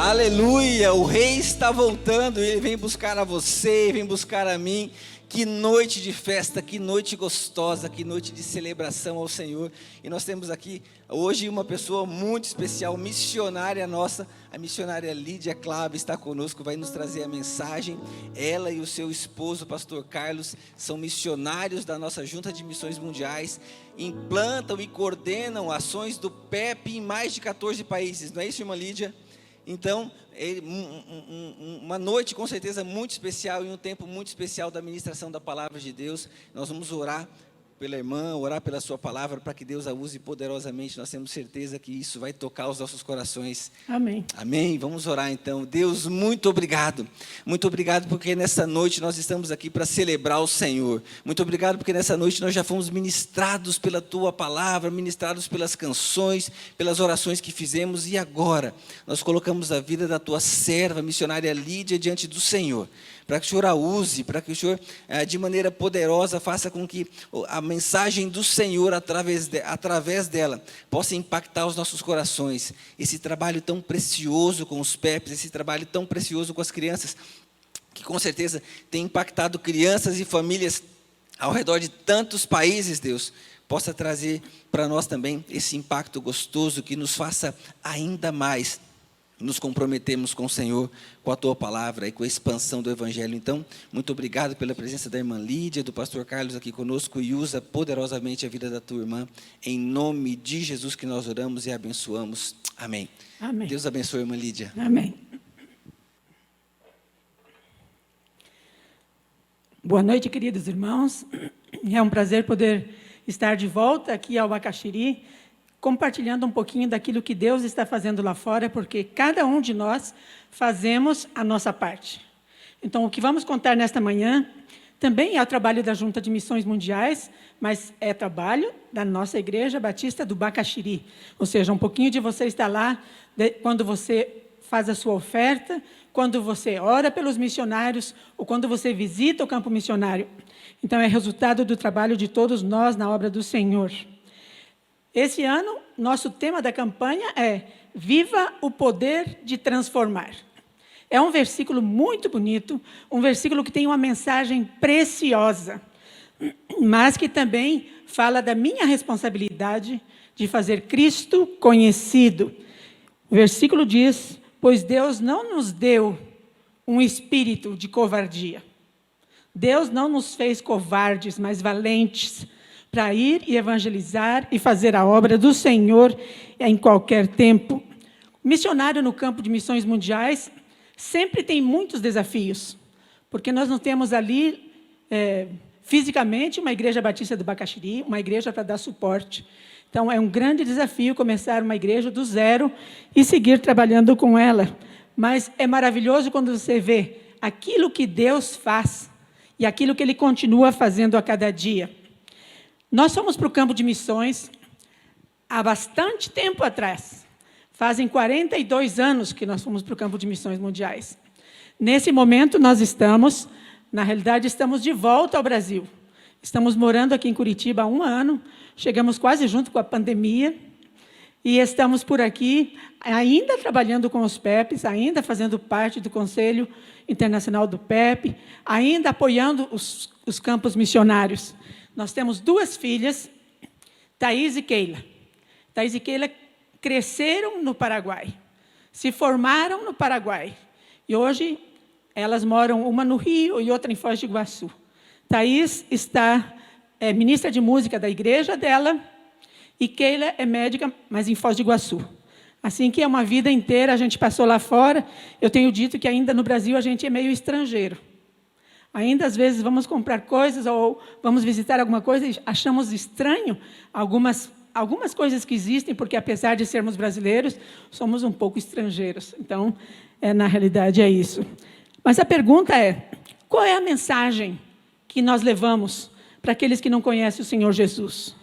Aleluia, o rei está voltando, ele vem buscar a você, vem buscar a mim. Que noite de festa, que noite gostosa, que noite de celebração ao Senhor. E nós temos aqui hoje uma pessoa muito especial, missionária nossa, a missionária Lídia Clave está conosco, vai nos trazer a mensagem. Ela e o seu esposo, o pastor Carlos, são missionários da nossa Junta de Missões Mundiais, implantam e coordenam ações do PEP em mais de 14 países, não é isso, irmã Lídia? Então, uma noite com certeza muito especial e um tempo muito especial da ministração da palavra de Deus. Nós vamos orar pela irmã, orar pela sua palavra, para que Deus a use poderosamente. Nós temos certeza que isso vai tocar os nossos corações. Amém. Amém? Vamos orar então. Deus, muito obrigado. Muito obrigado porque nessa noite nós estamos aqui para celebrar o Senhor. Muito obrigado porque nessa noite nós já fomos ministrados pela Tua palavra, ministrados pelas canções, pelas orações que fizemos. E agora nós colocamos a vida da Tua serva, missionária Lídia, diante do Senhor. Para que o Senhor a use, para que o Senhor, de maneira poderosa, faça com que a mensagem do Senhor, através dela, possa impactar os nossos corações. Esse trabalho tão precioso com os PEPs, esse trabalho tão precioso com as crianças, que com certeza tem impactado crianças e famílias ao redor de tantos países, Deus, possa trazer para nós também esse impacto gostoso que nos faça ainda mais nos comprometemos com o Senhor, com a Tua palavra e com a expansão do Evangelho. Então, muito obrigado pela presença da irmã Lídia, do pastor Carlos aqui conosco, e usa poderosamente a vida da tua irmã, em nome de Jesus que nós oramos e abençoamos. Amém. Amém. Deus abençoe a irmã Lídia. Amém. Boa noite, queridos irmãos. É um prazer poder estar de volta aqui ao Bacaxiri, compartilhando um pouquinho daquilo que Deus está fazendo lá fora, porque cada um de nós fazemos a nossa parte. Então, o que vamos contar nesta manhã também é o trabalho da Junta de Missões Mundiais, mas é trabalho da nossa Igreja Batista do Bacaxiri. Ou seja, um pouquinho de você está lá, quando você faz a sua oferta, quando você ora pelos missionários, ou quando você visita o campo missionário. Então, é resultado do trabalho de todos nós na obra do Senhor. Esse ano, nosso tema da campanha é Viva o Poder de Transformar. É um versículo muito bonito, um versículo que tem uma mensagem preciosa, mas que também fala da minha responsabilidade de fazer Cristo conhecido. O versículo diz, pois Deus não nos deu um espírito de covardia. Deus não nos fez covardes, mas valentes, para ir e evangelizar e fazer a obra do Senhor em qualquer tempo. O missionário no campo de missões mundiais sempre tem muitos desafios, porque nós não temos ali, fisicamente, uma igreja batista do Bacaxiri, uma igreja para dar suporte. Então, é um grande desafio começar uma igreja do zero e seguir trabalhando com ela. Mas é maravilhoso quando você vê aquilo que Deus faz e aquilo que Ele continua fazendo a cada dia. Nós fomos para o campo de missões há bastante tempo atrás. Fazem 42 anos que nós fomos para o campo de missões mundiais. Nesse momento, nós estamos, na realidade, estamos de volta ao Brasil. Estamos morando aqui em Curitiba há 1 ano, chegamos quase junto com a pandemia, e estamos por aqui, ainda trabalhando com os PEPs, ainda fazendo parte do Conselho Internacional do PEP, ainda apoiando os campos missionários. Nós temos 2 filhas, Thaís e Keila. Thaís e Keila cresceram no Paraguai, se formaram no Paraguai. E hoje elas moram, uma no Rio e outra em Foz do Iguaçu. Thaís é ministra de música da igreja dela, e Keila é médica, mas em Foz do Iguaçu. Assim que é uma vida inteira, a gente passou lá fora. Eu tenho dito que ainda no Brasil a gente é meio estrangeiro. Ainda, às vezes, vamos comprar coisas ou vamos visitar alguma coisa e achamos estranho algumas coisas que existem, porque, apesar de sermos brasileiros, somos um pouco estrangeiros. Então, na realidade, é isso. Mas a pergunta é, qual é a mensagem que nós levamos para aqueles que não conhecem o Senhor Jesus?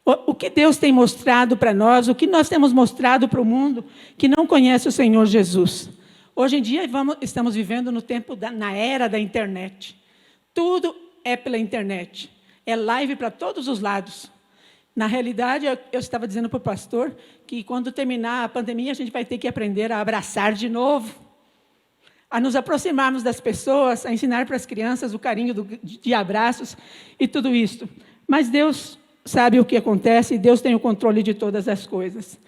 O que Deus tem mostrado para nós, o que nós temos mostrado para o mundo que não conhece o Senhor Jesus? Hoje em dia, estamos vivendo no tempo, na era da internet. Tudo é pela internet. É live para todos os lados. Na realidade, eu estava dizendo para o pastor que, quando terminar a pandemia, a gente vai ter que aprender a abraçar de novo, a nos aproximarmos das pessoas, a ensinar para as crianças o carinho de abraços e tudo isso. Mas Deus sabe o que acontece e Deus tem o controle de todas as coisas.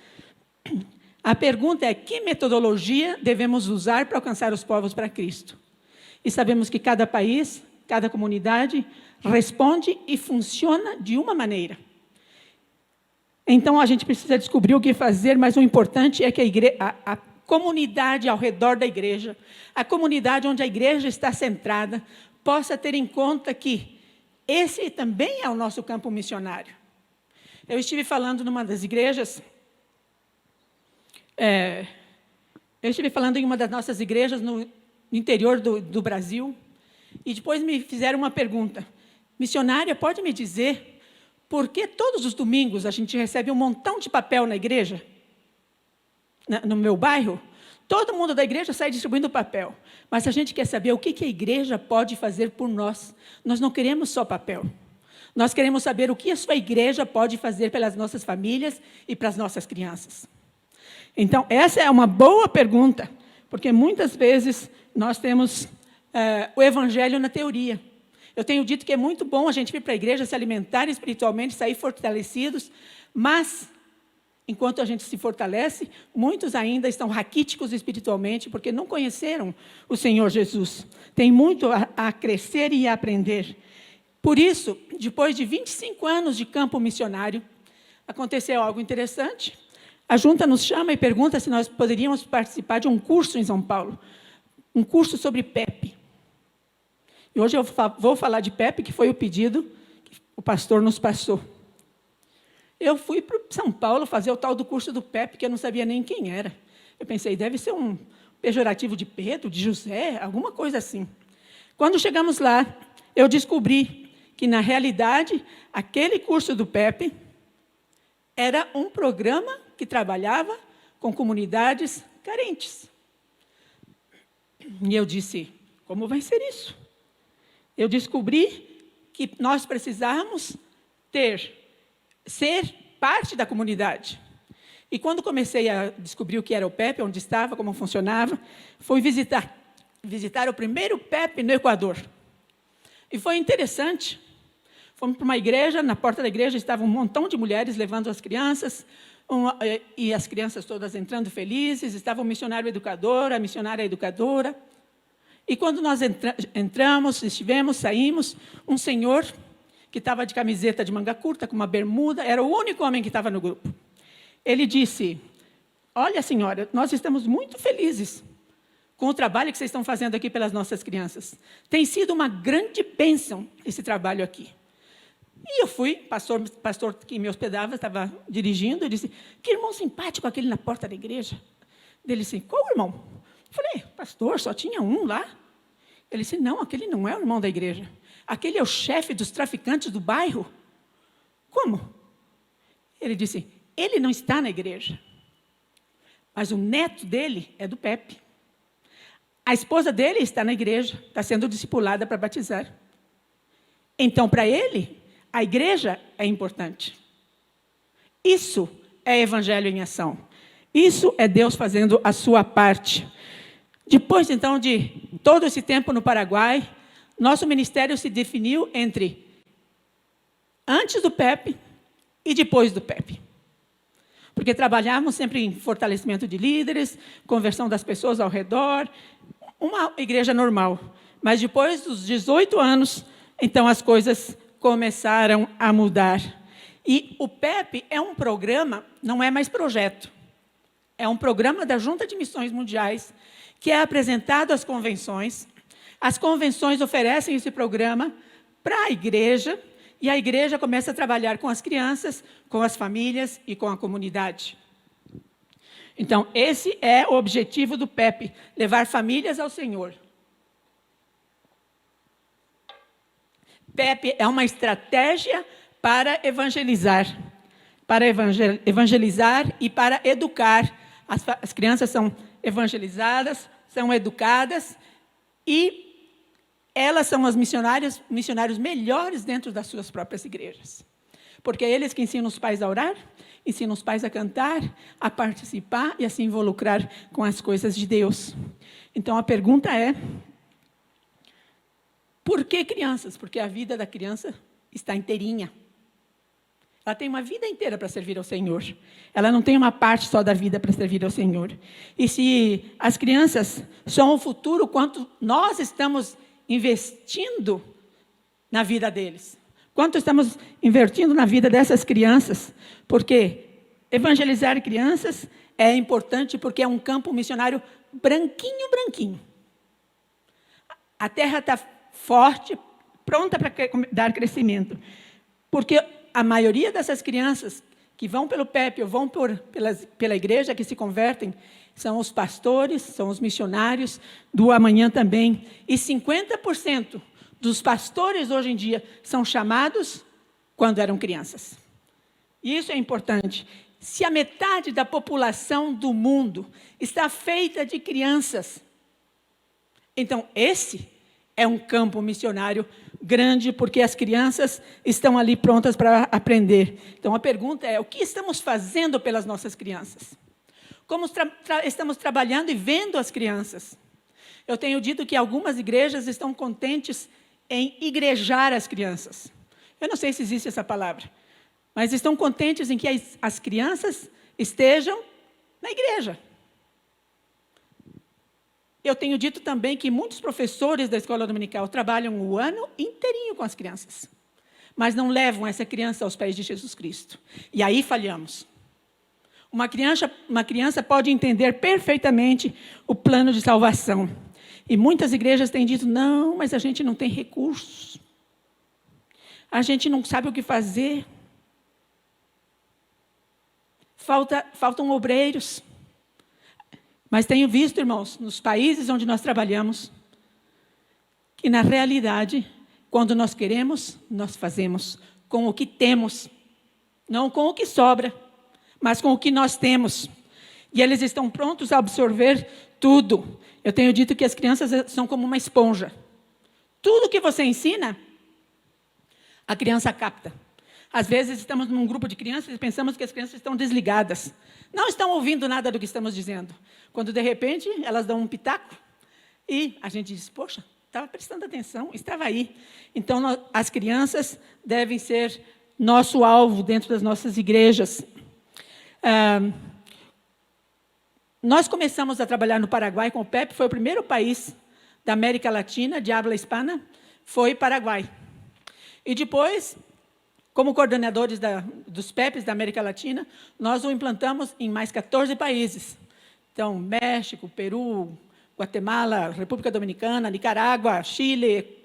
A pergunta é: que metodologia devemos usar para alcançar os povos para Cristo? E sabemos que cada país, cada comunidade responde e funciona de uma maneira. Então, a gente precisa descobrir o que fazer, mas o importante é que a comunidade ao redor da igreja, a comunidade onde a igreja está centrada, possa ter em conta que esse também é o nosso campo missionário. Eu estive falando numa das igrejas, eu estive falando em uma das nossas igrejas no interior do Brasil, e depois me fizeram uma pergunta: missionária, pode me dizer por que todos os domingos a gente recebe um montão de papel na igreja? No meu bairro, todo mundo da igreja sai distribuindo papel, mas a gente quer saber o que a igreja pode fazer por nós. Nós não queremos só papel. Nós queremos saber o que a sua igreja pode fazer pelas nossas famílias e para as nossas crianças. Então, essa é uma boa pergunta, porque muitas vezes nós temos o evangelho na teoria. Eu tenho dito que é muito bom a gente vir para a igreja, se alimentar espiritualmente, sair fortalecidos, mas, enquanto a gente se fortalece, muitos ainda estão raquíticos espiritualmente, porque não conheceram o Senhor Jesus. Tem muito a crescer e a aprender. Por isso, depois de 25 anos de campo missionário, aconteceu algo interessante. A junta nos chama e pergunta se nós poderíamos participar de um curso em São Paulo, um curso sobre PEP. E hoje eu vou falar de PEP, que foi o pedido que o pastor nos passou. Eu fui para São Paulo fazer o tal do curso do PEP, que eu não sabia nem quem era. Eu pensei, deve ser um pejorativo de Pedro, de José, alguma coisa assim. Quando chegamos lá, eu descobri que, na realidade, aquele curso do PEP era um programa que trabalhava com comunidades carentes. E eu disse, como vai ser isso? Eu descobri que nós precisávamos ser parte da comunidade. E quando comecei a descobrir o que era o PEP, onde estava, como funcionava, fui visitar o primeiro PEP no Equador. E foi interessante. Fomos para uma igreja, na porta da igreja estava um montão de mulheres levando as crianças, e as crianças todas entrando felizes, estava o missionário educador, a missionária educadora. E quando nós entramos, estivemos, saímos, um senhor que estava de camiseta de manga curta, com uma bermuda, era o único homem que estava no grupo. Ele disse, olha, senhora, nós estamos muito felizes com o trabalho que vocês estão fazendo aqui pelas nossas crianças. Tem sido uma grande bênção esse trabalho aqui. E eu fui, pastor que me hospedava, estava dirigindo, e disse, que irmão simpático aquele na porta da igreja. Ele disse, qual irmão? Eu falei, pastor, só tinha um lá. Ele disse, não, aquele não é o irmão da igreja. Aquele é o chefe dos traficantes do bairro. Como? Ele disse, ele não está na igreja, mas o neto dele é do PEP. A esposa dele está na igreja, está sendo discipulada para batizar. Então, para ele, a igreja é importante. Isso é evangelho em ação. Isso é Deus fazendo a sua parte. Depois, então, de todo esse tempo no Paraguai, nosso ministério se definiu entre antes do PEP e depois do PEP. Porque trabalhávamos sempre em fortalecimento de líderes, conversão das pessoas ao redor, uma igreja normal. Mas depois dos 18 anos, então as coisas começaram a mudar. E o PEP é um programa, não é mais projeto. É um programa da Junta de Missões Mundiais, que é apresentado às convenções. As convenções oferecem esse programa para a igreja, e a igreja começa a trabalhar com as crianças, com as famílias e com a comunidade. Então, esse é o objetivo do PEP, levar famílias ao Senhor. PEP é uma estratégia para evangelizar e para educar. As crianças são evangelizadas, são educadas, e elas são os missionários melhores dentro das suas próprias igrejas. Porque é eles que ensinam os pais a orar, ensinam os pais a cantar, a participar e a se involucrar com as coisas de Deus. Então, a pergunta é, por que crianças? Porque a vida da criança está inteirinha. Ela tem uma vida inteira para servir ao Senhor. Ela não tem uma parte só da vida para servir ao Senhor. E se as crianças são o futuro, quanto nós estamos investindo na vida deles? Quanto estamos investindo na vida dessas crianças? Porque evangelizar crianças é importante porque é um campo missionário branquinho, branquinho. A terra está forte, pronta para dar crescimento. Porque a maioria dessas crianças que vão pelo PEP ou vão pela igreja, que se convertem, são os pastores, são os missionários do amanhã também. E 50% dos pastores hoje em dia são chamados quando eram crianças. E isso é importante. Se a metade da população do mundo está feita de crianças, então esse é um campo missionário grande, porque as crianças estão ali prontas para aprender. Então, a pergunta é, o que estamos fazendo pelas nossas crianças? Como estamos trabalhando e vendo as crianças? Eu tenho dito que algumas igrejas estão contentes em igrejar as crianças. Eu não sei se existe essa palavra, mas estão contentes em que as crianças estejam na igreja. Eu tenho dito também que muitos professores da escola dominical trabalham o ano inteirinho com as crianças, mas não levam essa criança aos pés de Jesus Cristo. E aí falhamos. Uma criança pode entender perfeitamente o plano de salvação. E muitas igrejas têm dito, não, mas a gente não tem recursos. A gente não sabe o que fazer. Faltam obreiros. Mas tenho visto, irmãos, nos países onde nós trabalhamos, que na realidade, quando nós queremos, nós fazemos com o que temos. Não com o que sobra, mas com o que nós temos. E eles estão prontos a absorver tudo. Eu tenho dito que as crianças são como uma esponja. Tudo que você ensina, a criança capta. Às vezes estamos num grupo de crianças e pensamos que as crianças estão desligadas. Não estão ouvindo nada do que estamos dizendo. Quando, de repente, elas dão um pitaco e a gente diz, poxa, estava prestando atenção, estava aí. Então, as crianças devem ser nosso alvo dentro das nossas igrejas. Nós começamos a trabalhar no Paraguai com o PEP, foi o primeiro país da América Latina, de habla hispana, foi Paraguai. E depois, como coordenadores dos PEPs da América Latina, nós o implantamos em mais 14 países. Então, México, Peru, Guatemala, República Dominicana, Nicarágua, Chile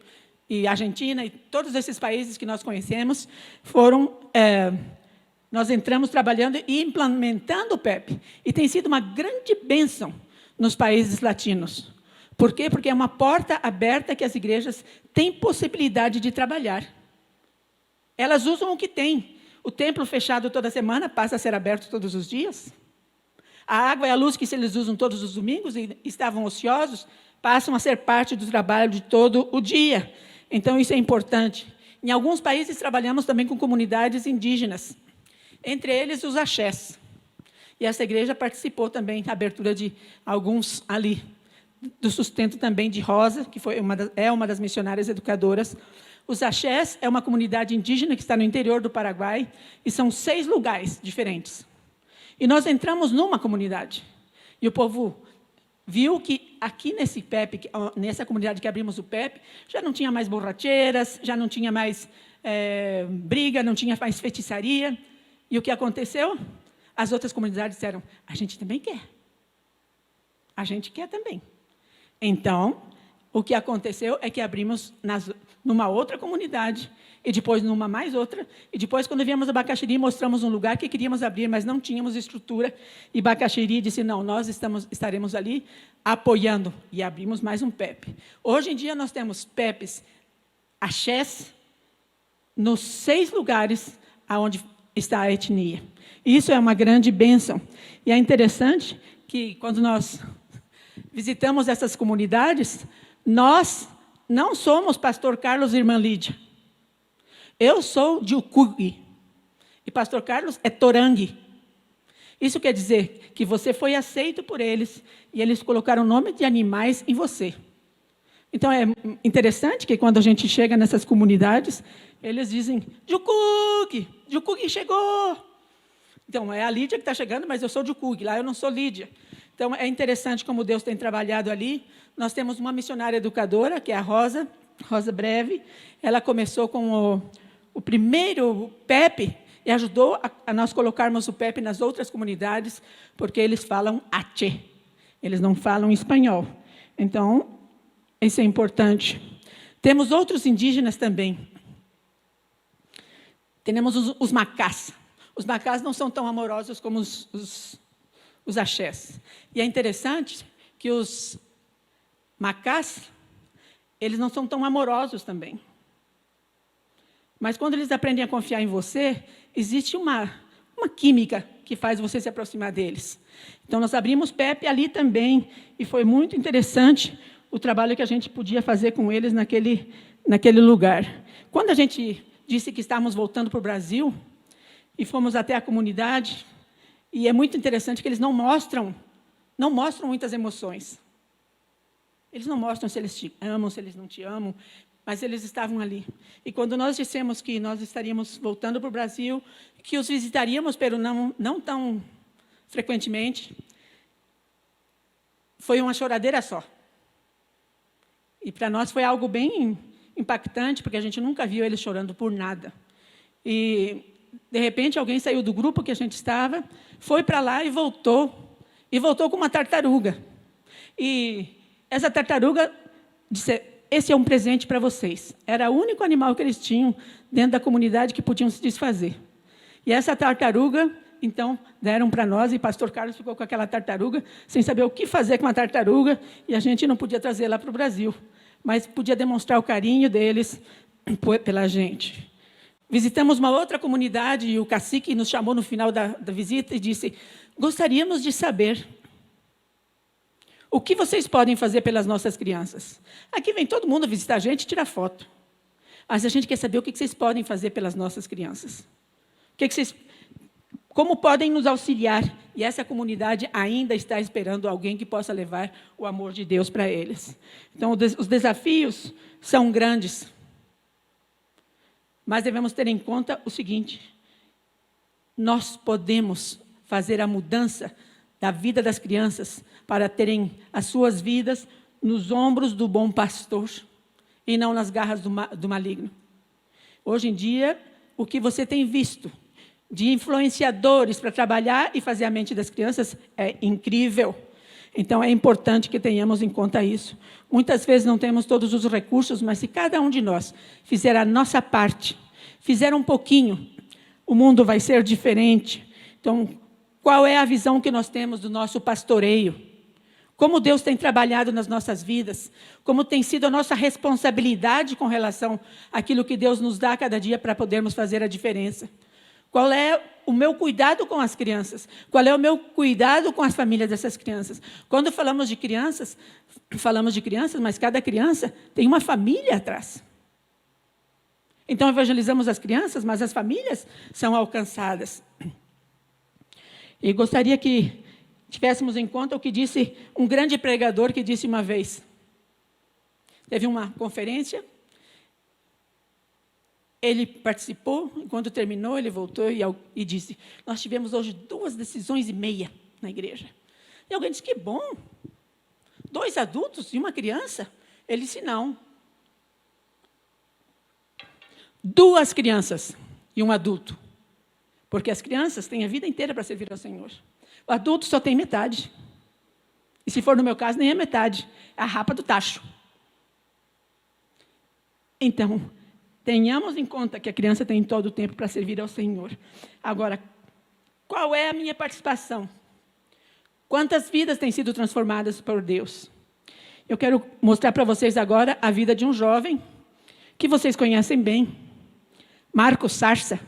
e Argentina, e todos esses países que nós conhecemos, nós entramos trabalhando e implementando o PEP. E tem sido uma grande bênção nos países latinos. Por quê? Porque é uma porta aberta que as igrejas têm possibilidade de trabalhar. Elas usam o que têm. O templo fechado toda semana passa a ser aberto todos os dias. A água e a luz que eles usam todos os domingos e estavam ociosos, passam a ser parte do trabalho de todo o dia. Então, isso é importante. Em alguns países, trabalhamos também com comunidades indígenas, entre eles os axés. E essa igreja participou também da abertura de alguns ali, do sustento também de Rosa, que é uma das missionárias educadoras. Os axés é uma comunidade indígena que está no interior do Paraguai, e são 6 lugares diferentes. E nós entramos numa comunidade, e o povo viu que aqui nesse PEP, nessa comunidade que abrimos o PEP, já não tinha mais borracheiras, já não tinha mais briga, não tinha mais feitiçaria. E o que aconteceu? As outras comunidades disseram, a gente também quer. A gente quer também. Então, o que aconteceu é que abrimos numa outra comunidade, e depois numa mais outra, e depois, quando viemos a Bacaxiri, mostramos um lugar que queríamos abrir, mas não tínhamos estrutura, e Bacaxiri disse, não, nós estaremos ali apoiando, e abrimos mais um PEP. Hoje em dia, nós temos PEPs, axés, nos 6 lugares onde está a etnia. Isso é uma grande bênção. E é interessante que, quando nós visitamos essas comunidades, nós não somos pastor Carlos e irmã Lídia. Eu sou de Ucugui. E pastor Carlos é Torangue. Isso quer dizer que você foi aceito por eles e eles colocaram o nome de animais em você. Então, é interessante que quando a gente chega nessas comunidades, eles dizem, Jucug chegou. Então, é a Lídia que está chegando, mas eu sou Jucug, lá eu não sou Lídia. Então, é interessante como Deus tem trabalhado ali. Nós temos uma missionária educadora, que é a Rosa Breve. Ela começou com o primeiro PEP e ajudou a nós colocarmos o PEP nas outras comunidades, porque eles falam ache, eles não falam espanhol. Então, isso é importante. Temos outros indígenas também. Temos os macás. Os macás não são tão amorosos como os axés. E é interessante que os macás, eles não são tão amorosos também. Mas quando eles aprendem a confiar em você, existe uma química que faz você se aproximar deles. Então, nós abrimos PEP ali também, e foi muito interessante o trabalho que a gente podia fazer com eles naquele lugar. Quando a gente disse que estávamos voltando para o Brasil, e fomos até a comunidade, e é muito interessante que eles não mostram muitas emoções. Eles não mostram se eles te amam, se eles não te amam, mas eles estavam ali. E quando nós dissemos que nós estaríamos voltando para o Brasil, que os visitaríamos, pero não tão frequentemente, foi uma choradeira só. E para nós foi algo bem impactante, porque a gente nunca viu eles chorando por nada. E, de repente, alguém saiu do grupo que a gente estava, foi para lá e voltou com uma tartaruga. E essa tartaruga disse, esse é um presente para vocês. Era o único animal que eles tinham dentro da comunidade que podiam se desfazer. E essa tartaruga, então, deram para nós, e pastor Carlos ficou com aquela tartaruga, sem saber o que fazer com a tartaruga, e a gente não podia trazer lá para o Brasil, mas podia demonstrar o carinho deles pela gente. Visitamos uma outra comunidade, e o cacique nos chamou no final da visita e disse, gostaríamos de saber o que vocês podem fazer pelas nossas crianças. Aqui vem todo mundo visitar a gente e tirar foto. Mas a gente quer saber o que vocês podem fazer pelas nossas crianças. Como podem nos auxiliar? E essa comunidade ainda está esperando alguém que possa levar o amor de Deus para eles. Então, os desafios são grandes. Mas devemos ter em conta o seguinte, nós podemos fazer a mudança da vida das crianças para terem as suas vidas nos ombros do bom pastor e não nas garras do maligno. Hoje em dia, o que você tem visto de influenciadores para trabalhar e fazer a mente das crianças é incrível. Então, é importante que tenhamos em conta isso. Muitas vezes não temos todos os recursos, mas se cada um de nós fizer a nossa parte, fizer um pouquinho, o mundo vai ser diferente. Então, qual é a visão que nós temos do nosso pastoreio? Como Deus tem trabalhado nas nossas vidas? Como tem sido a nossa responsabilidade com relação àquilo que Deus nos dá a cada dia para podermos fazer a diferença? Qual é o meu cuidado com as crianças? Qual é o meu cuidado com as famílias dessas crianças? Quando falamos de crianças, mas cada criança tem uma família atrás. Então, evangelizamos as crianças, mas as famílias são alcançadas. E gostaria que tivéssemos em conta o que disse um grande pregador que disse uma vez. Teve uma conferência, ele participou, e quando terminou, ele voltou e disse, nós tivemos hoje 2 decisões e meia na igreja. E alguém disse, que bom, 2 adultos e uma criança? Ele disse, não. 2 crianças e um adulto. Porque as crianças têm a vida inteira para servir ao Senhor. O adulto só tem metade. E se for no meu caso, nem é metade. É a rapa do tacho. Então, tenhamos em conta que a criança tem todo o tempo para servir ao Senhor. Agora, qual é a minha participação? Quantas vidas têm sido transformadas por Deus? Eu quero mostrar para vocês agora a vida de um jovem que vocês conhecem bem, Marcos Sarça,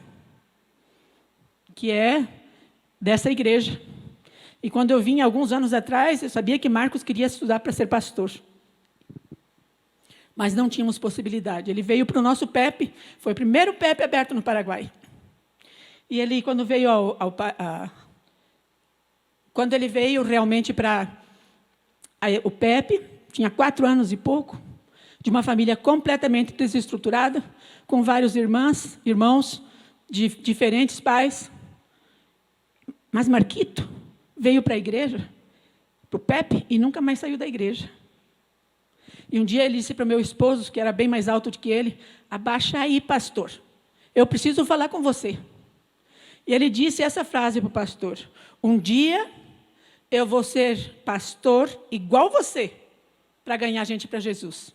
que é dessa igreja. E quando eu vim, alguns anos atrás, eu sabia que Marcos queria estudar para ser pastor. Mas não tínhamos possibilidade. Ele veio para o nosso PEP, foi o primeiro PEP aberto no Paraguai. E ele, quando veio quando ele veio realmente para o PEP, tinha 4 anos e pouco, de uma família completamente desestruturada, com vários irmãos de diferentes pais. Mas Marquito veio para a igreja, para o PEP, e nunca mais saiu da igreja. E um dia ele disse para o meu esposo, que era bem mais alto do que ele: abaixa aí, pastor, eu preciso falar com você. E ele disse essa frase para o pastor: um dia eu vou ser pastor igual você, para ganhar gente para Jesus.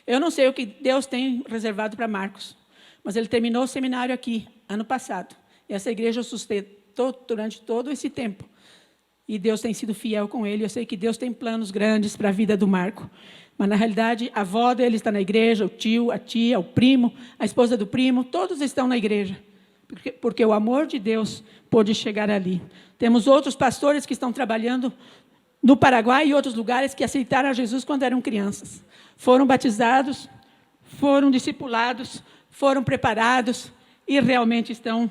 Eu não sei o que Deus tem reservado para Marcos, mas ele terminou o seminário aqui, ano passado. E essa igreja o sustentou durante todo esse tempo. E Deus tem sido fiel com ele. Eu sei que Deus tem planos grandes para a vida do Marco. Mas, na realidade, a avó dele está na igreja, o tio, a tia, o primo, a esposa do primo, todos estão na igreja. Porque o amor de Deus pôde chegar ali. Temos outros pastores que estão trabalhando no Paraguai e outros lugares que aceitaram a Jesus quando eram crianças. Foram batizados, foram discipulados, foram preparados e realmente estão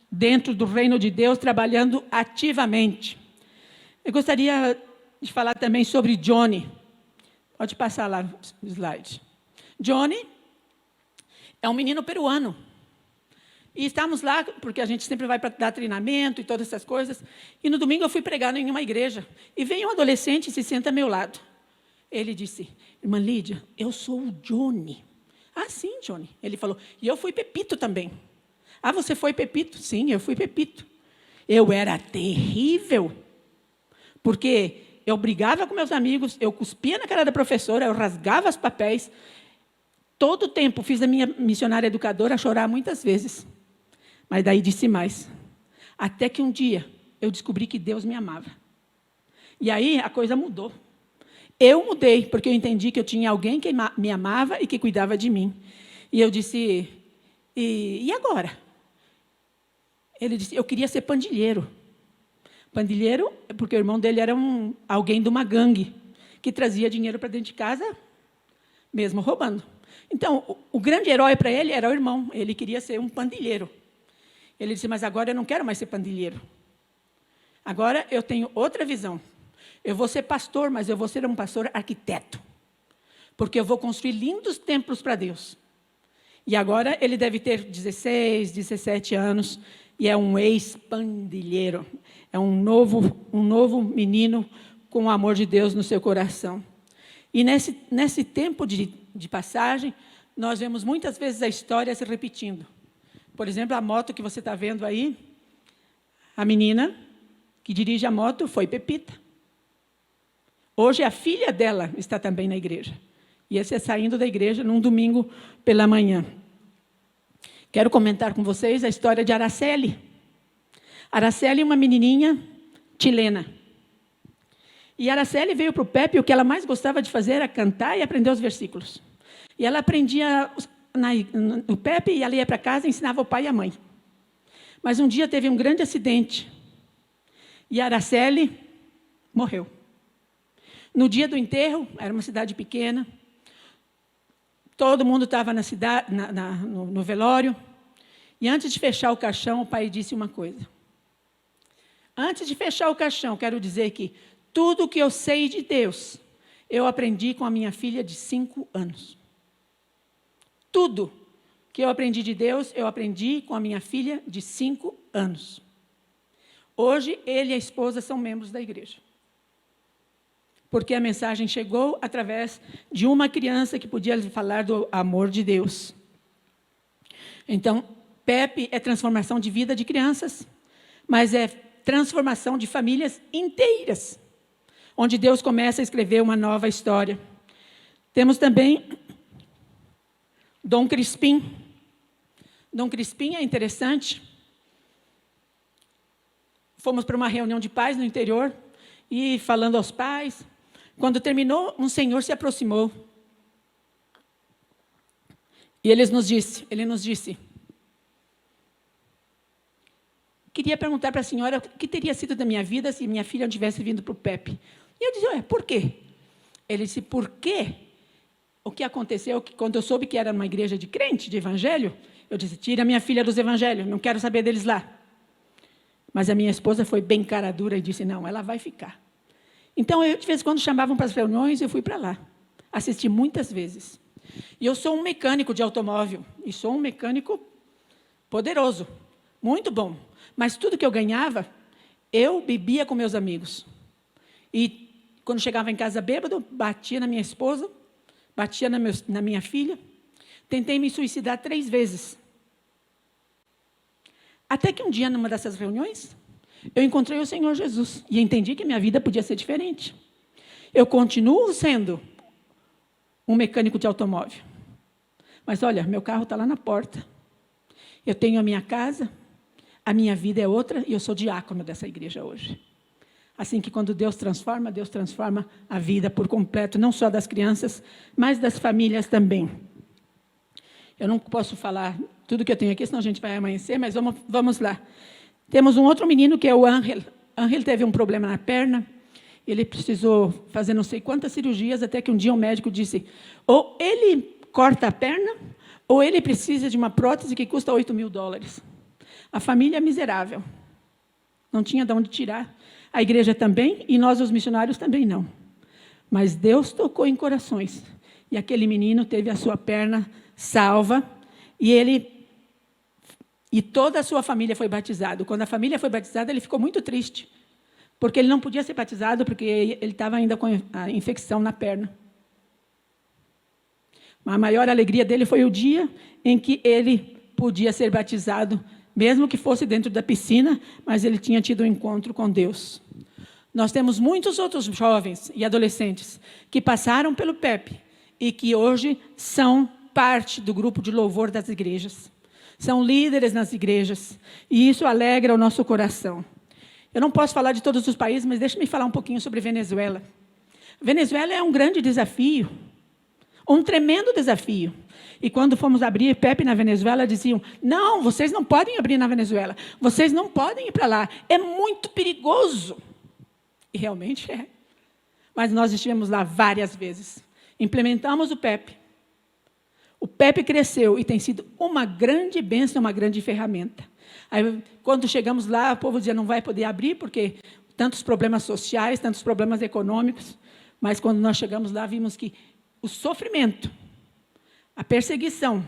dentro do reino de Deus, trabalhando ativamente. Eu gostaria de falar também sobre Johnny. Pode passar lá o slide. Johnny é um menino peruano. E estávamos lá, porque a gente sempre vai para dar treinamento e todas essas coisas. E no domingo eu fui pregar em uma igreja. E veio um adolescente e se senta ao meu lado. Ele disse: irmã Lídia, eu sou o Johnny. Ah, sim, Johnny. Ele falou: e eu fui Pepito também. Ah, você foi Pepito? Sim, eu fui Pepito. Eu era terrível. Porque eu brigava com meus amigos, eu cuspia na cara da professora, eu rasgava os papéis. Todo o tempo fiz a minha missionária educadora chorar muitas vezes. Mas daí disse mais. Até que um dia eu descobri que Deus me amava. E aí a coisa mudou. Eu mudei, porque eu entendi que eu tinha alguém que me amava e que cuidava de mim. E eu disse: e agora? Ele disse: eu queria ser pandilheiro. Pandilheiro, porque o irmão dele era alguém de uma gangue, que trazia dinheiro para dentro de casa, mesmo roubando. Então, o grande herói para ele era o irmão. Ele queria ser um pandilheiro. Ele disse: mas agora eu não quero mais ser pandilheiro. Agora eu tenho outra visão. Eu vou ser pastor, mas eu vou ser um pastor arquiteto. Porque eu vou construir lindos templos para Deus. E agora ele deve ter 16, 17 anos, e é um ex-pandilheiro. É um novo menino com o amor de Deus no seu coração. E nesse tempo de passagem, nós vemos muitas vezes a história se repetindo. Por exemplo, a moto que você está vendo aí, a menina que dirige a moto foi Pepita. Hoje a filha dela está também na igreja. E esse é saindo da igreja num domingo pela manhã. Quero comentar com vocês a história de Araceli. Araceli é uma menininha chilena. E Araceli veio para o PEP, e o que ela mais gostava de fazer era cantar e aprender os versículos. E ela aprendia no PEP, e ela ia para casa e ensinava o pai e a mãe. Mas um dia teve um grande acidente. E Araceli morreu. No dia do enterro, era uma cidade pequena, todo mundo estava na cidade, no velório, e antes de fechar o caixão, o pai disse uma coisa. Antes de fechar o caixão, quero dizer que tudo o que eu sei de Deus, eu aprendi com a minha filha de 5 anos. Tudo que eu aprendi de Deus, eu aprendi com a minha filha de 5 anos. Hoje, ele e a esposa são membros da igreja. Porque a mensagem chegou através de uma criança que podia falar do amor de Deus. Então, PEP é transformação de vida de crianças, mas é transformação de famílias inteiras, onde Deus começa a escrever uma nova história. Temos também Dom Crispim. Dom Crispim é interessante. Fomos para uma reunião de pais no interior, e falando aos pais, quando terminou, um senhor se aproximou. E ele nos disse, queria perguntar para a senhora o que teria sido da minha vida se minha filha não tivesse vindo para o PEP. E eu disse: por quê? Ele disse: por quê? O que aconteceu, que quando eu soube que era uma igreja de crente, de evangelho, Eu disse, tira minha filha dos evangelhos, não quero saber deles lá. Mas a minha esposa foi bem cara dura e disse, não, ela vai ficar. Então, eu, de vez em quando, chamavam para as reuniões, eu fui para lá. Assisti muitas vezes. E eu sou um mecânico de automóvel, e sou um mecânico poderoso, muito bom. Mas tudo que eu ganhava, eu bebia com meus amigos. E quando chegava em casa bêbado, batia na minha esposa, batia na minha filha. Tentei me suicidar 3 vezes. Até que um dia, numa dessas reuniões, eu encontrei o Senhor Jesus e entendi que minha vida podia ser diferente. Eu continuo sendo um mecânico de automóvel. Mas, olha, meu carro está lá na porta. Eu tenho a minha casa, a minha vida é outra e eu sou diácono dessa igreja hoje. Assim que quando Deus transforma a vida por completo, não só das crianças, mas das famílias também. Eu não posso falar tudo que eu tenho aqui, senão a gente vai amanhecer, mas vamos lá. Temos um outro menino que é o Ángel. Ángel teve um problema na perna, ele precisou fazer não sei quantas cirurgias, até que um dia um médico disse, ou ele corta a perna, ou ele precisa de uma prótese que custa $8.000. A família é miserável, não tinha de onde tirar. A igreja também, e nós, os missionários, também não. Mas Deus tocou em corações, e aquele menino teve a sua perna salva, e toda a sua família foi batizada. Quando a família foi batizada, ele ficou muito triste, porque ele não podia ser batizado, porque ele estava ainda com a infecção na perna. A maior alegria dele foi o dia em que ele podia ser batizado, mesmo que fosse dentro da piscina, mas ele tinha tido um encontro com Deus. Nós temos muitos outros jovens e adolescentes que passaram pelo PEP e que hoje são parte do grupo de louvor das igrejas. São líderes nas igrejas, e isso alegra o nosso coração. Eu não posso falar de todos os países, mas deixe-me falar um pouquinho sobre Venezuela. Venezuela é um grande desafio, um tremendo desafio. E quando fomos abrir PEP na Venezuela, diziam, não, vocês não podem abrir na Venezuela, vocês não podem ir para lá, é muito perigoso. E realmente é. Mas nós estivemos lá várias vezes. Implementamos o PEP. O PEP cresceu e tem sido uma grande bênção, uma grande ferramenta. Aí, quando chegamos lá, o povo dizia, não vai poder abrir, porque tantos problemas sociais, tantos problemas econômicos. Mas quando nós chegamos lá, vimos que o sofrimento, a perseguição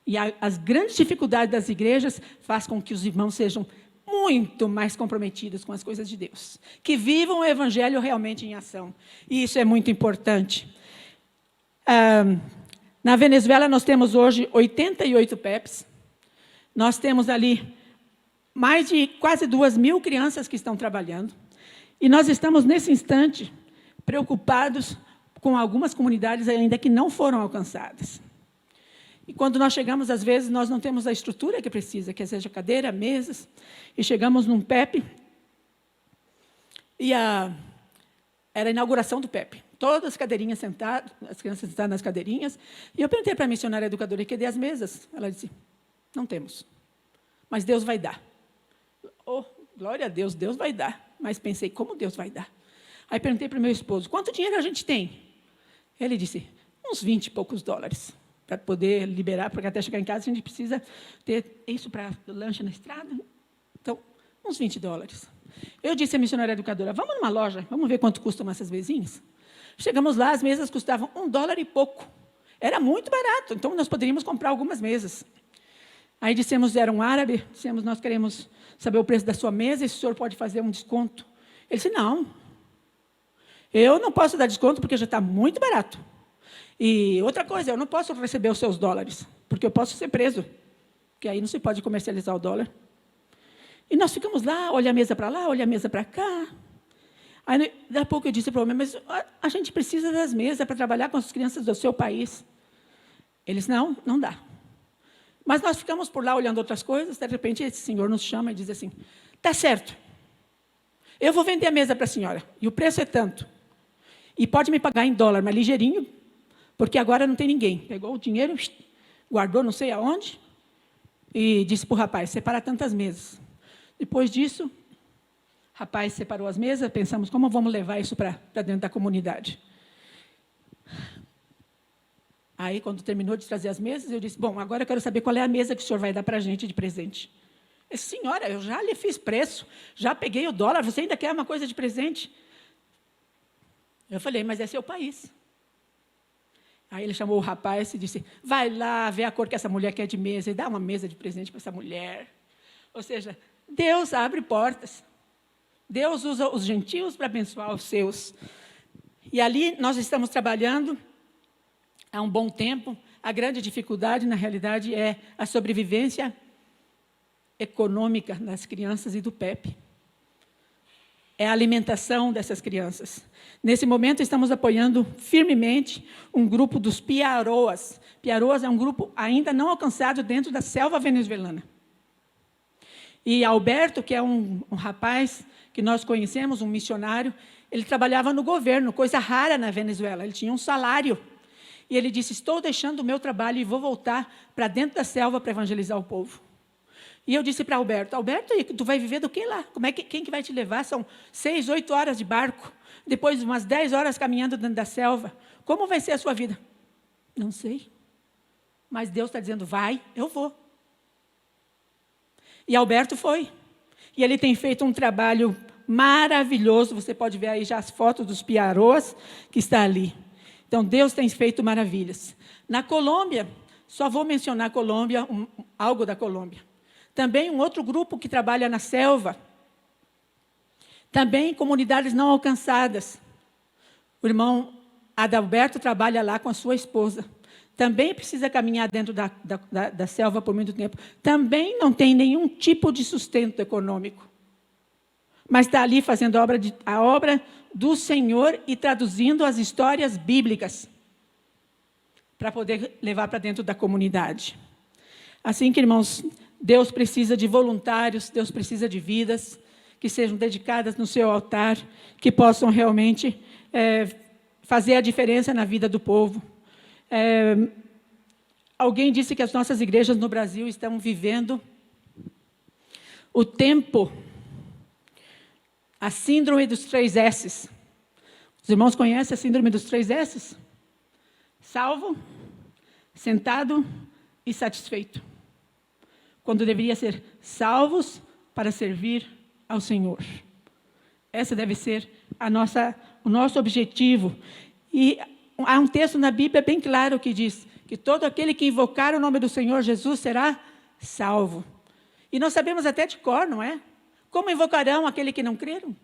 e as grandes dificuldades das igrejas faz com que os irmãos sejam muito mais comprometidos com as coisas de Deus, que vivam o evangelho realmente em ação. E isso é muito importante. Na Venezuela, nós temos hoje 88 PEPs. Nós temos ali mais de quase 2.000 crianças que estão trabalhando. E nós estamos, nesse instante, preocupados com algumas comunidades ainda que não foram alcançadas. E quando nós chegamos, às vezes, nós não temos a estrutura que precisa, que seja cadeira, mesas, e chegamos num PEP, e era a inauguração do PEP. Todas as cadeirinhas sentadas, as crianças sentadas nas cadeirinhas, e eu perguntei para a missionária educadora, cadê as mesas? Ela disse, não temos, mas Deus vai dar. Oh, glória a Deus, Deus vai dar. Mas pensei, como Deus vai dar? Aí perguntei para o meu esposo, quanto dinheiro a gente tem? Ele disse, uns 20 e poucos dólares, para poder liberar, porque até chegar em casa a gente precisa ter isso para lanche na estrada. Então, uns 20 dólares. Eu disse à missionária educadora, vamos numa loja, vamos ver quanto custam essas mesinhas? Chegamos lá, as mesas custavam $1 e pouco. Era muito barato, então nós poderíamos comprar algumas mesas. Aí dissemos, era um árabe, dissemos, nós queremos saber o preço da sua mesa, e se o senhor pode fazer um desconto. Ele disse, não, eu não posso dar desconto porque já está muito barato. E outra coisa, eu não posso receber os seus dólares, porque eu posso ser preso, porque aí não se pode comercializar o dólar. E nós ficamos lá, olha a mesa para lá, olha a mesa para cá. Aí, daqui a pouco eu disse para o homem, mas a gente precisa das mesas para trabalhar com as crianças do seu país. Eles, não, não dá. Mas nós ficamos por lá olhando outras coisas, de repente esse senhor nos chama e diz assim, tá certo, eu vou vender a mesa para a senhora, e o preço é tanto. E pode me pagar em dólar, mas ligeirinho, porque agora não tem ninguém. Pegou o dinheiro, guardou não sei aonde, e disse para o rapaz, separa tantas mesas. Depois disso, o rapaz separou as mesas, pensamos, como vamos levar isso para dentro da comunidade? Aí, quando terminou de trazer as mesas, eu disse, bom, agora eu quero saber qual é a mesa que o senhor vai dar para a gente de presente. Ele disse, senhora, eu já lhe fiz preço, já peguei o dólar, você ainda quer uma coisa de presente? Eu falei, mas é seu país. Aí ele chamou o rapaz e disse, vai lá ver a cor que essa mulher quer de mesa e dá uma mesa de presente para essa mulher. Ou seja, Deus abre portas. Deus usa os gentios para abençoar os seus. E ali nós estamos trabalhando há um bom tempo. A grande dificuldade, na realidade, é a sobrevivência econômica das crianças e do PEP. É a alimentação dessas crianças. Nesse momento, estamos apoiando firmemente um grupo dos Piaroas. Piaroas é um grupo ainda não alcançado dentro da selva venezuelana. E Alberto, que é um rapaz que nós conhecemos, um missionário, ele trabalhava no governo, coisa rara na Venezuela, ele tinha um salário. E ele disse, estou deixando o meu trabalho e vou voltar para dentro da selva para evangelizar o povo. E eu disse para Alberto, tu vai viver do que lá? Quem que vai te levar? São 6, 8 horas de barco, depois umas 10 horas caminhando dentro da selva. Como vai ser a sua vida? Não sei. Mas Deus está dizendo, vai, eu vou. E Alberto foi. E ele tem feito um trabalho maravilhoso. Você pode ver aí já as fotos dos Piaroas que está ali. Então, Deus tem feito maravilhas. Na Colômbia, só vou mencionar a Colômbia, algo da Colômbia. Também um outro grupo que trabalha na selva. Também comunidades não alcançadas. O irmão Adalberto trabalha lá com a sua esposa. Também precisa caminhar dentro da selva por muito tempo. Também não tem nenhum tipo de sustento econômico. Mas está ali fazendo a obra do Senhor e traduzindo as histórias bíblicas para poder levar para dentro da comunidade. Assim que, irmãos, Deus precisa de voluntários, Deus precisa de vidas que sejam dedicadas no seu altar, que possam realmente fazer a diferença na vida do povo. Alguém disse que as nossas igrejas no Brasil estão vivendo o tempo, a síndrome dos 3 S's. Os irmãos conhecem a síndrome dos 3 S's? Salvo, sentado e satisfeito. Quando deveria ser salvos para servir ao Senhor. Essa deve ser o nosso objetivo. E há um texto na Bíblia bem claro que diz que todo aquele que invocar o nome do Senhor Jesus será salvo. E nós sabemos até de cor, não é? Como invocarão aquele que não creram?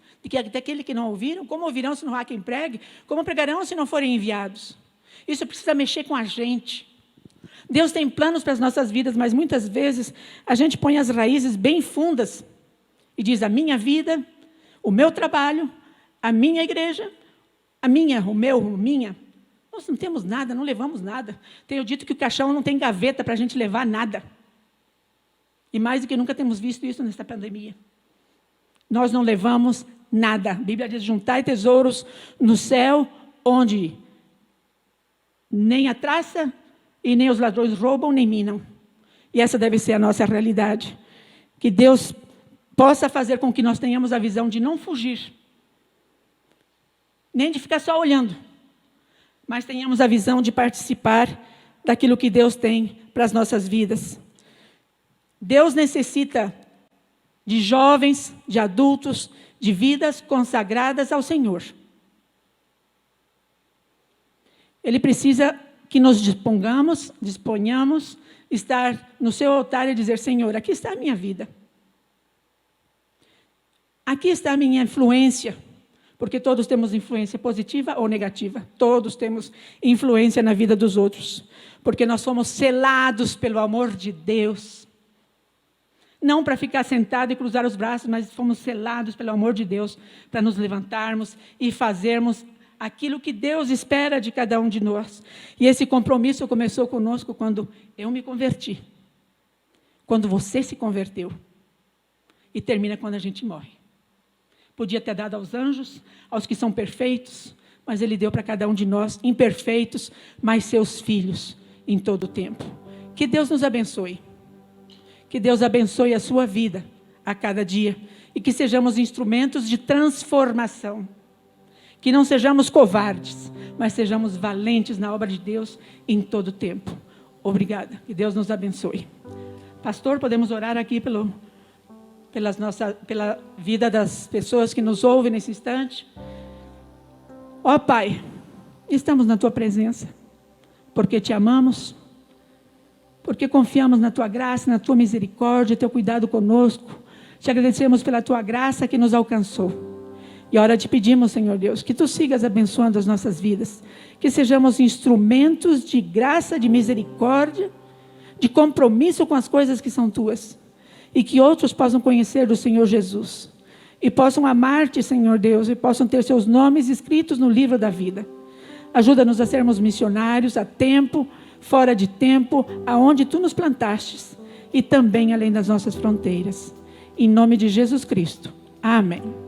Daquele que não ouviram? Como ouvirão se não há quem pregue? Como pregarão se não forem enviados? Isso precisa mexer com a gente. Deus tem planos para as nossas vidas, mas muitas vezes a gente põe as raízes bem fundas e diz a minha vida, o meu trabalho, a minha igreja, minha. Nós não temos nada, não levamos nada. Tenho dito que o caixão não tem gaveta para a gente levar nada. E mais do que nunca temos visto isso nesta pandemia. Nós não levamos nada. A Bíblia diz, juntai tesouros no céu, onde nem a traça e nem os ladrões roubam, nem minam. E essa deve ser a nossa realidade. Que Deus possa fazer com que nós tenhamos a visão de não fugir, nem de ficar só olhando, mas tenhamos a visão de participar daquilo que Deus tem para as nossas vidas. Deus necessita de jovens, de adultos, de vidas consagradas ao Senhor. Ele precisa que nos disponhamos, estar no seu altar e dizer, Senhor, aqui está a minha vida. Aqui está a minha influência, porque todos temos influência positiva ou negativa. Todos temos influência na vida dos outros, porque nós somos selados pelo amor de Deus. Não para ficar sentado e cruzar os braços, mas fomos selados pelo amor de Deus, para nos levantarmos e fazermos aquilo que Deus espera de cada um de nós. E esse compromisso começou conosco quando eu me converti, quando você se converteu, e termina quando a gente morre. Podia ter dado aos anjos, aos que são perfeitos, mas Ele deu para cada um de nós, imperfeitos, mas seus filhos, em todo o tempo. Que Deus nos abençoe. Que Deus abençoe a sua vida a cada dia. E que sejamos instrumentos de transformação. Que não sejamos covardes, mas sejamos valentes na obra de Deus em todo o tempo. Obrigada. Que Deus nos abençoe. Pastor, podemos orar aqui pela vida das pessoas que nos ouvem nesse instante? Ó Pai, estamos na Tua presença, porque Te amamos, porque confiamos na Tua graça, na Tua misericórdia, Teu cuidado conosco. Te agradecemos pela Tua graça que nos alcançou. E ora te pedimos, Senhor Deus, que Tu sigas abençoando as nossas vidas, que sejamos instrumentos de graça, de misericórdia, de compromisso com as coisas que são Tuas, e que outros possam conhecer do Senhor Jesus, e possam amar-Te, Senhor Deus, e possam ter seus nomes escritos no livro da vida. Ajuda-nos a sermos missionários a tempo, fora de tempo, aonde Tu nos plantastes, e também além das nossas fronteiras. Em nome de Jesus Cristo. Amém.